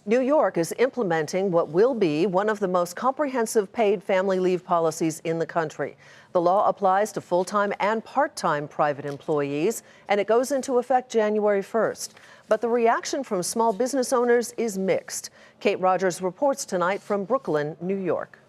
New York is implementing what will be one of the most comprehensive paid family leave policies in the country. The law applies to full-time and part-time private employees, and it goes into effect January 1st. But the reaction from small business owners is mixed. Kate Rogers reports tonight from Brooklyn, New York.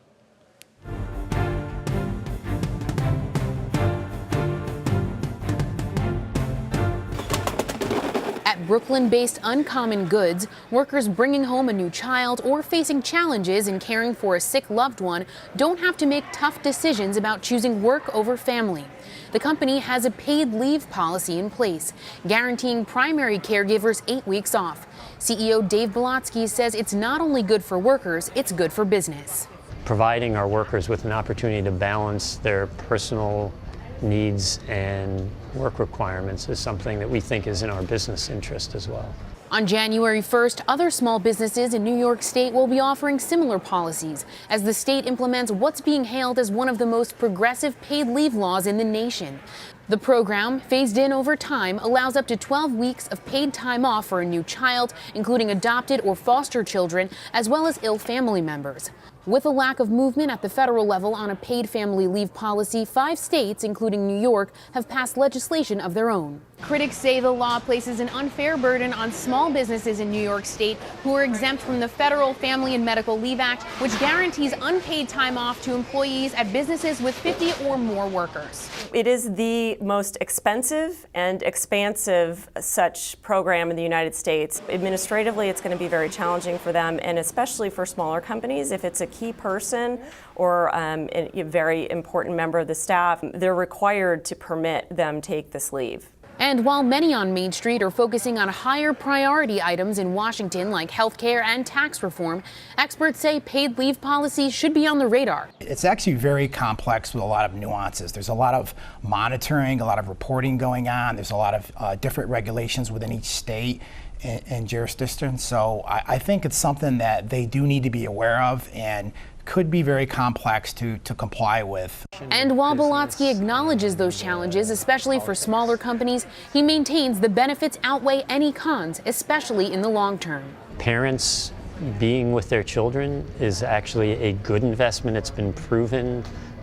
At Brooklyn-based Uncommon Goods, workers bringing home a new child or facing challenges in caring for a sick loved one don't have to make tough decisions about choosing work over family. The company has a paid leave policy in place, guaranteeing primary caregivers 8 weeks off. CEO Dave Bielotsky says it's not only good for workers, it's good for business. Providing our workers with an opportunity to balance their personal needs and work requirements is something that we think is in our business interest as well. On January 1st, other small businesses in New York State will be offering similar policies as the state implements what's being hailed as one of the most progressive paid leave laws in the nation. The program, phased in over time, allows up to 12 weeks of paid time off for a new child, including adopted or foster children, as well as ill family members. With a lack of movement at the federal level on a paid family leave policy, 5 states, including New York, have passed legislation of their own. Critics say the law places an unfair burden on small businesses in New York State who are exempt from the Federal Family and Medical Leave Act, which guarantees unpaid time off to employees at businesses with 50 or more workers. It is the most expensive and expansive such program in the United States. Administratively, it's going to be very challenging for them, and especially for smaller companies. If it's a key person or a very important member of the staff, they're required to permit them take this leave. And while many on Main Street are focusing on higher priority items in Washington like health care and tax reform, experts say paid leave policies should be on the radar. It's actually very complex with a lot of nuances. There's a lot of monitoring, a lot of reporting going on. There's a lot of different regulations within each state and jurisdiction. So I think it's something that they do need to be aware of and could be very complex to comply with. And while Bielotsky acknowledges those challenges, especially for smaller companies, he maintains the benefits outweigh any cons, especially in the long term. Parents being with their children is actually a good investment. It's been proven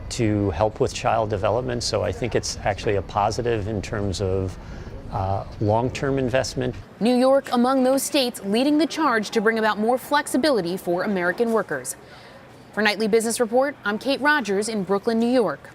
to help with child development, so I think it's actually a positive in terms of long-term investment. New York among those states leading the charge to bring about more flexibility for American workers. For Nightly Business Report, I'm Kate Rogers in Brooklyn, New York.